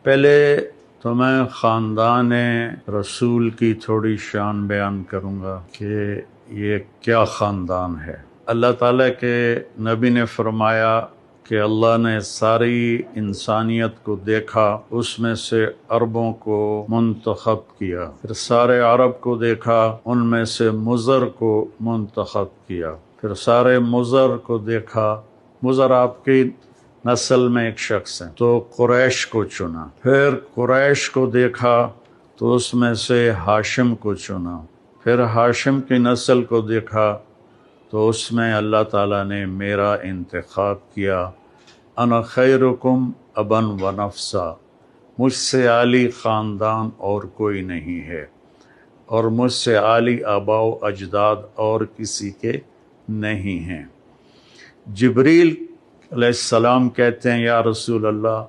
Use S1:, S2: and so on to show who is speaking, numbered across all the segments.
S1: پہلے تو میں خاندان رسول کی تھوڑی شان بیان کروں گا کہ یہ کیا خاندان ہے۔ اللہ تعالیٰ کے نبی نے فرمایا کہ اللہ نے ساری انسانیت کو دیکھا، اس میں سے عربوں کو منتخب کیا، پھر سارے عرب کو دیکھا، ان میں سے مضر کو منتخب کیا، پھر سارے مضر کو دیکھا، مضر آپ کی نسل میں ایک شخص ہے تو قریش کو چنا، پھر قریش کو دیکھا تو اس میں سے ہاشم کو چنا، پھر ہاشم کی نسل کو دیکھا تو اس میں اللہ تعالیٰ نے میرا انتخاب کیا، انا خیرکم ابن و نفسا، مجھ سے عالی خاندان اور کوئی نہیں ہے، اور مجھ سے عالی آباء و اجداد اور کسی کے نہیں ہیں۔ جبریل علیہ السلام کہتے ہیں یا رسول اللہ،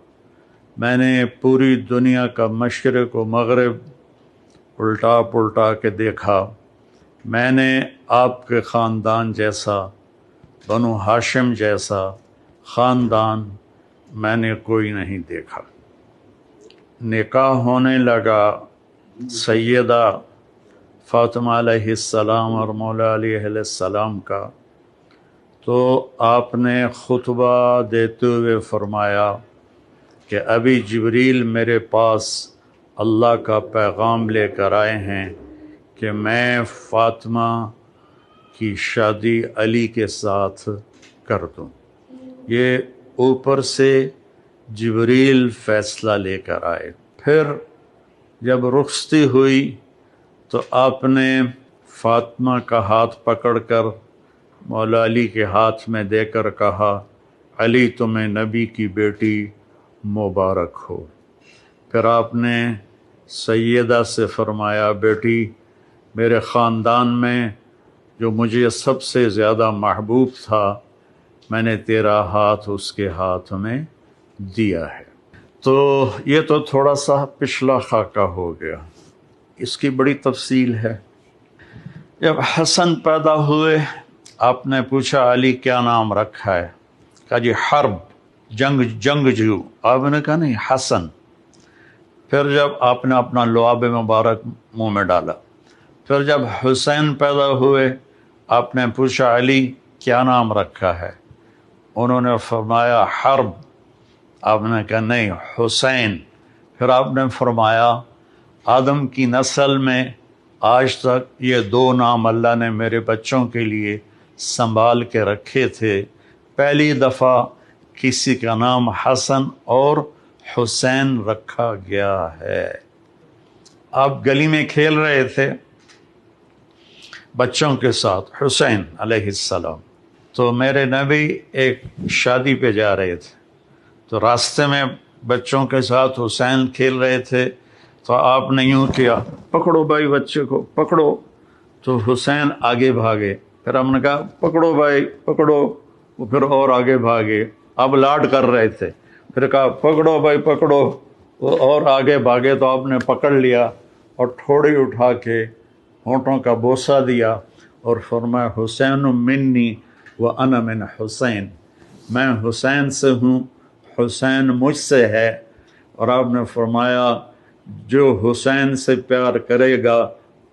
S1: میں نے پوری دنیا کا مشرق و مغرب الٹا پلٹا کے دیکھا، میں نے آپ کے خاندان جیسا، بنو ہاشم جیسا خاندان میں نے کوئی نہیں دیکھا۔ نکاح ہونے لگا سیدہ فاطمہ علیہ السلام اور مولا علی علیہ السلام کا، تو آپ نے خطبہ دیتے ہوئے فرمایا کہ ابھی جبریل میرے پاس اللہ کا پیغام لے کر آئے ہیں کہ میں فاطمہ کی شادی علی کے ساتھ کر دوں۔ یہ اوپر سے جبریل فیصلہ لے کر آئے۔ پھر جب رخصتی ہوئی تو آپ نے فاطمہ کا ہاتھ پکڑ کر مولا علی کے ہاتھ میں دے کر کہا، علی تمہیں نبی کی بیٹی مبارک ہو۔ پھر آپ نے سیدہ سے فرمایا، بیٹی میرے خاندان میں جو مجھے سب سے زیادہ محبوب تھا، میں نے تیرا ہاتھ اس کے ہاتھ میں دیا ہے۔ تو یہ تو تھوڑا سا پچھلا خاکہ ہو گیا، اس کی بڑی تفصیل ہے۔ جب حسن پیدا ہوئے، آپ نے پوچھا علی کیا نام رکھا ہے؟ کہا جی حرب، جنگجو۔ آپ نے کہا نہیں، حسن۔ پھر جب آپ نے اپنا لعاب مبارک منہ میں ڈالا، پھر جب حسین پیدا ہوئے، آپ نے پوچھا علی کیا نام رکھا ہے؟ انہوں نے فرمایا حرب۔ آپ نے کہا نہیں، حسین۔ پھر آپ نے فرمایا آدم کی نسل میں آج تک یہ دو نام اللہ نے میرے بچوں کے لیے سنبھال کے رکھے تھے، پہلی دفعہ کسی کا نام حسن اور حسین رکھا گیا ہے۔ آپ گلی میں کھیل رہے تھے بچوں کے ساتھ، حسین علیہ السلام، تو میرے نبی ایک شادی پہ جا رہے تھے، تو راستے میں بچوں کے ساتھ حسین کھیل رہے تھے، تو آپ نے یوں کیا، پکڑو بھائی بچے کو پکڑو، تو حسین آگے بھاگے، پھر ہم نے کہا پکڑو بھائی پکڑو، وہ پھر اور آگے بھاگے، اب لاڈ کر رہے تھے، پھر کہا پکڑو بھائی پکڑو، وہ اور آگے بھاگے، تو آپ نے پکڑ لیا اور تھوڑی اٹھا کے ہونٹوں کا بوسہ دیا اور فرمایا حسین منی وانا من حسین، میں حسین سے ہوں، حسین مجھ سے ہے۔ اور آپ نے فرمایا جو حسین سے پیار کرے گا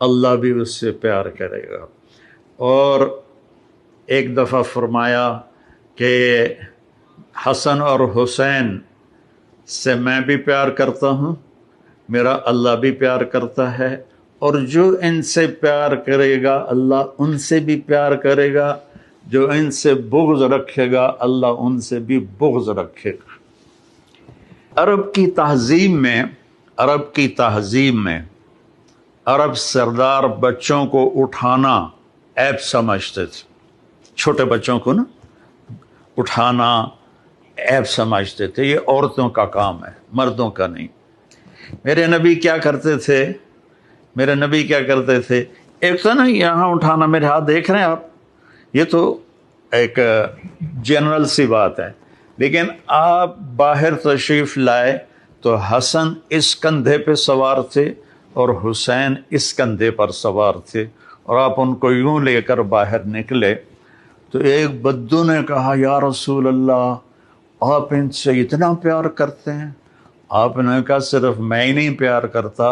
S1: اللہ بھی اس سے پیار کرے گا۔ اور ایک دفعہ فرمایا کہ حسن اور حسین سے میں بھی پیار کرتا ہوں، میرا اللہ بھی پیار کرتا ہے، اور جو ان سے پیار کرے گا اللہ ان سے بھی پیار کرے گا، جو ان سے بغض رکھے گا اللہ ان سے بھی بغض رکھے گا۔ عرب کی تہذیب میں عرب سردار بچوں کو اٹھانا عیب سمجھتے تھے، چھوٹے بچوں کو نا اٹھانا عیب سمجھتے تھے، یہ عورتوں کا کام ہے، مردوں کا نہیں۔ میرے نبی کیا کرتے تھے، ایک تو نا یہاں اٹھانا، میرے ہاتھ دیکھ رہے ہیں آپ، یہ تو ایک جنرل سی بات ہے، لیکن آپ باہر تشریف لائے تو حسن اس کندھے پہ سوار تھے اور حسین اس کندھے پر سوار تھے، اور آپ ان کو یوں لے کر باہر نکلے تو ایک بدو نے کہا یا رسول اللہ آپ ان سے اتنا پیار کرتے ہیں، آپ نے کہا صرف میں ہی نہیں پیار کرتا،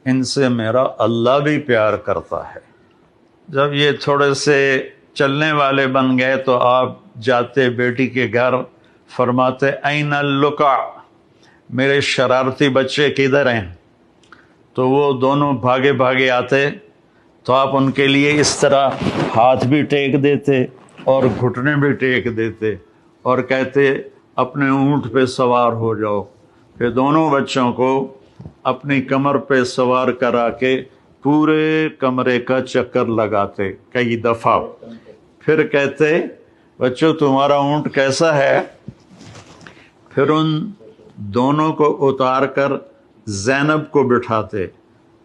S1: ان سے میرا اللہ بھی پیار کرتا ہے۔ جب یہ تھوڑے سے چلنے والے بن گئے تو آپ جاتے بیٹی کے گھر، فرماتے این اللقع، میرے شرارتی بچے کدھر ہیں؟ تو وہ دونوں بھاگے بھاگے آتے تو آپ ان کے لیے اس طرح ہاتھ بھی ٹیک دیتے اور گھٹنے بھی ٹیک دیتے اور کہتے اپنے اونٹ پہ سوار ہو جاؤ۔ پھر دونوں بچوں کو اپنی کمر پہ سوار کرا کے پورے کمرے کا چکر لگاتے کئی دفعہ، پھر کہتے بچوں تمہارا اونٹ کیسا ہے؟ پھر ان دونوں کو اتار کر زینب کو بٹھاتے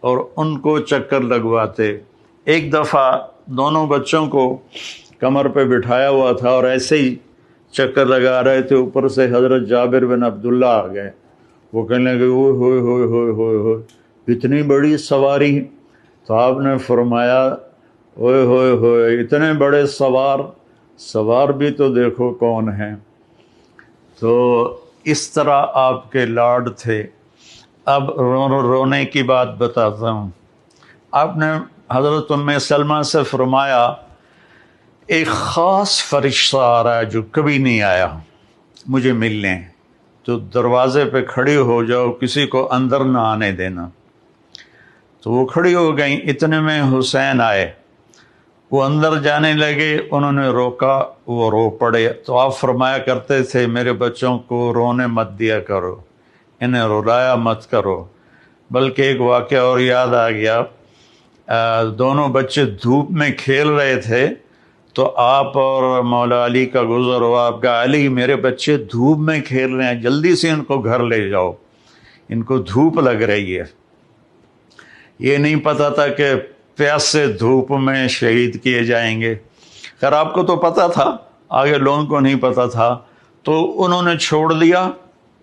S1: اور ان کو چکر لگواتے۔ ایک دفعہ دونوں بچوں کو کمر پہ بٹھایا ہوا تھا اور ایسے ہی چکر لگا رہے تھے، اوپر سے حضرت جابر بن عبداللہ آ گئے۔ وہ کہنے لگے اوئے ہوئے ہوئے ہوئے ہوئے ہوئے اتنی بڑی سواری۔ تو آپ نے فرمایا اوئے ہوئے ہوئے اتنے بڑے سوار بھی تو دیکھو کون ہیں۔ تو اس طرح آپ کے لاڈ تھے۔ اب رونے کی بات بتاتا ہوں۔ آپ نے حضرت ام سلمہ سے فرمایا ایک خاص فرشتہ آ رہا ہے جو کبھی نہیں آیا مجھے ملنے، تو دروازے پہ کھڑی ہو جاؤ، کسی کو اندر نہ آنے دینا۔ تو وہ کھڑی ہو گئیں، اتنے میں حسین آئے، وہ اندر جانے لگے، انہوں نے روکا، وہ رو پڑے۔ تو آپ فرمایا کرتے تھے میرے بچوں کو رونے مت دیا کرو، انہیں رلایا مت کرو۔ بلکہ ایک واقعہ اور یاد آ گیا، دونوں بچے دھوپ میں کھیل رہے تھے تو آپ اور مولا علی کا گزر ہوا، آپ کا علی میرے بچے دھوپ میں کھیل رہے ہیں، جلدی سے ان کو گھر لے جاؤ، ان کو دھوپ لگ رہی ہے۔ یہ نہیں پتا تھا کہ پیاس سے دھوپ میں شہید کیے جائیں گے۔ خیر آپ کو تو پتا تھا، آگے لوگوں کو نہیں پتا تھا، تو انہوں نے چھوڑ دیا،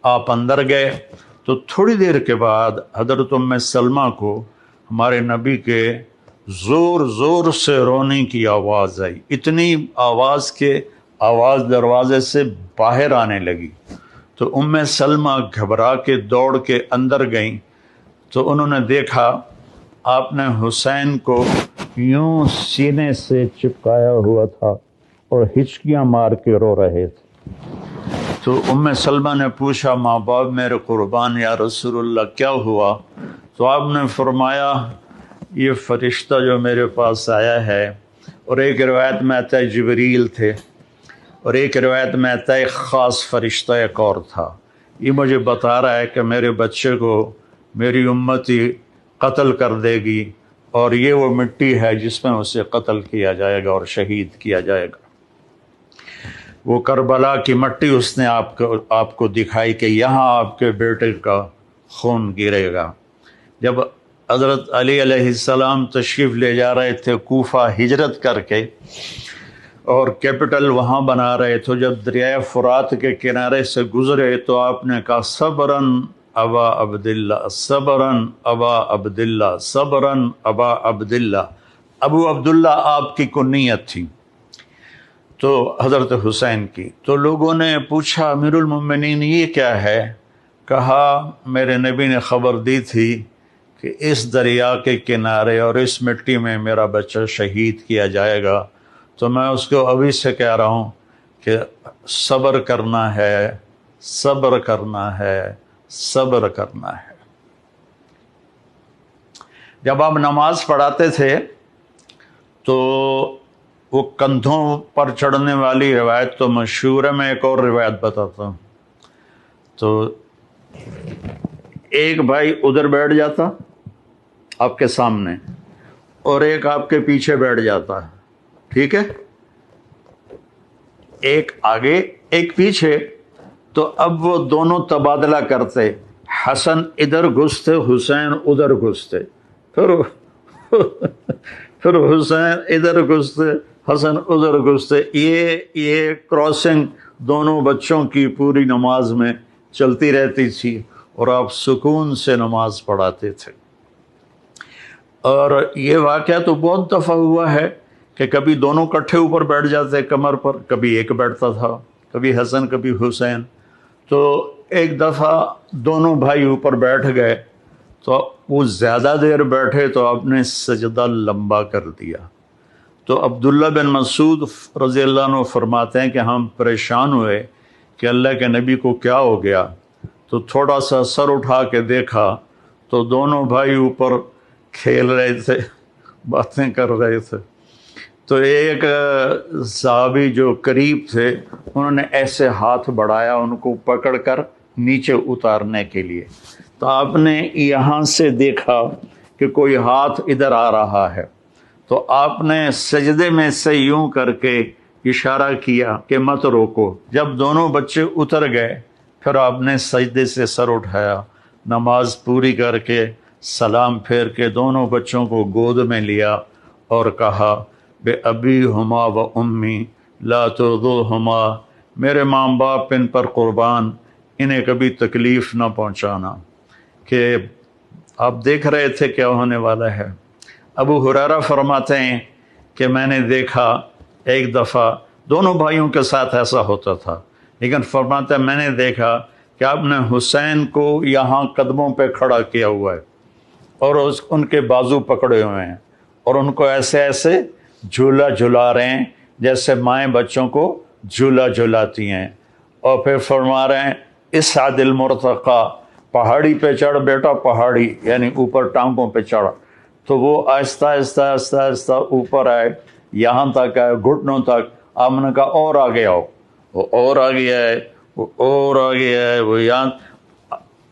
S1: آپ اندر گئے۔ تو تھوڑی دیر کے بعد حضرت ام سلمہ کو ہمارے نبی کے زور زور سے رونے کی آواز آئی، اتنی آواز کہ آواز دروازے سے باہر آنے لگی۔ تو ام سلمہ گھبرا کے دوڑ کے اندر گئیں تو انہوں نے دیکھا آپ نے حسین کو یوں سینے سے چپکایا ہوا تھا اور ہچکیاں مار کے رو رہے تھے۔ تو ام سلمہ نے پوچھا ماں باپ میرے قربان یا رسول اللہ کیا ہوا؟ تو آپ نے فرمایا یہ فرشتہ جو میرے پاس آیا ہے، اور ایک روایت میں آتا ہے جبریل تھے، اور ایک روایت میں آتا ہے ایک خاص فرشتہ ایک اور تھا، یہ مجھے بتا رہا ہے کہ میرے بچے کو میری امتی قتل کر دے گی، اور یہ وہ مٹی ہے جس میں اسے قتل کیا جائے گا اور شہید کیا جائے گا۔ وہ کربلا کی مٹی اس نے آپ کو دکھائی کہ یہاں آپ کے بیٹے کا خون گرے گا۔ جب حضرت علی علیہ السلام تشریف لے جا رہے تھے کوفہ ہجرت کر کے اور کیپٹل وہاں بنا رہے تھے، جب دریائے فرات کے کنارے سے گزرے تو آپ نے کہا صبراً ابا عبداللہ، صبراً ابا عبداللہ، صبراً ابا عبداللہ۔ ابو عبداللہ آپ کی کنیت تھی تو حضرت حسین کی۔ تو لوگوں نے پوچھا امیر المومنین یہ کیا ہے؟ کہا میرے نبی نے خبر دی تھی کہ اس دریا کے کنارے اور اس مٹی میں میرا بچہ شہید کیا جائے گا، تو میں اس کو ابھی سے کہہ رہا ہوں کہ صبر کرنا ہے، صبر کرنا ہے، صبر کرنا ہے۔ جب آپ نماز پڑھاتے تھے تو وہ کندھوں پر چڑھنے والی روایت تو مشہور ہے، میں ایک اور روایت بتاتا ہوں۔ تو ایک بھائی ادھر بیٹھ جاتا آپ کے سامنے اور ایک آپ کے پیچھے بیٹھ جاتا، ٹھیک ہے، ایک آگے ایک پیچھے۔ تو اب وہ دونوں تبادلہ کرتے، حسن ادھر گھستے حسین ادھر گھستے، پھر حسین ادھر گھستے حسن ادھر گھستے، یہ کراسنگ دونوں بچوں کی پوری نماز میں چلتی رہتی تھی اور آپ سکون سے نماز پڑھاتے تھے۔ اور یہ واقعہ تو بہت دفعہ ہوا ہے کہ کبھی دونوں کٹھے اوپر بیٹھ جاتے کمر پر، کبھی ایک بیٹھتا تھا، کبھی حسن کبھی حسین۔ تو ایک دفعہ دونوں بھائی اوپر بیٹھ گئے تو وہ زیادہ دیر بیٹھے تو آپ نے سجدہ لمبا کر دیا. تو عبداللہ بن مسعود رضی اللہ عنہ فرماتے ہیں کہ ہم پریشان ہوئے کہ اللہ کے نبی کو کیا ہو گیا. تو تھوڑا سا سر اٹھا کے دیکھا تو دونوں بھائی اوپر کھیل رہے تھے، باتیں کر رہے تھے. تو ایک صحابی جو قریب تھے انہوں نے ایسے ہاتھ بڑھایا ان کو پکڑ کر نیچے اتارنے کے لیے. تو آپ نے یہاں سے دیکھا کہ کوئی ہاتھ ادھر آ رہا ہے تو آپ نے سجدے میں سے یوں کر کے اشارہ کیا کہ مت روکو. جب دونوں بچے اتر گئے پھر آپ نے سجدے سے سر اٹھایا، نماز پوری کر کے سلام پھیر کے دونوں بچوں کو گود میں لیا اور کہا بے ابی ہما و امی لا ترضوہما، میرے ماں باپ ان پر قربان، انہیں کبھی تکلیف نہ پہنچانا. کہ آپ دیکھ رہے تھے کیا ہونے والا ہے. ابو ہریرہ فرماتے ہیں کہ میں نے دیکھا ایک دفعہ دونوں بھائیوں کے ساتھ ایسا ہوتا تھا، لیکن فرماتے ہیں میں نے دیکھا کہ آپ نے حسین کو یہاں قدموں پہ کھڑا کیا ہوا ہے اور ان کے بازو پکڑے ہوئے ہیں اور ان کو ایسے ایسے جھولا جھلا رہے ہیں جیسے مائیں بچوں کو جھولا جھلاتی ہیں. اور پھر فرما رہے ہیں اسعد المرتقی، پہاڑی پہ چڑھ بیٹا، پہاڑی یعنی اوپر ٹانگوں پہ چڑھ. تو وہ آہستہ آہستہ آہستہ آہستہ اوپر آئے، یہاں تک آئے گھٹنوں تک. آپ نے کہا اور آگے آؤ، وہ اور آگے آئے، وہ اور آگے آئے، وہ یہاں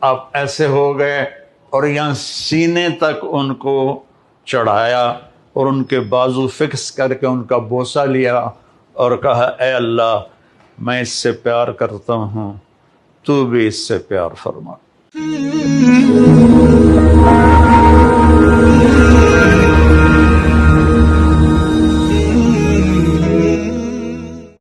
S1: آپ ایسے ہو گئے اور یہاں سینے تک ان کو چڑھایا اور ان کے بازو فکس کر کے ان کا بوسہ لیا اور کہا اے اللہ میں اس سے پیار کرتا ہوں، تو بھی اس سے پیار فرما.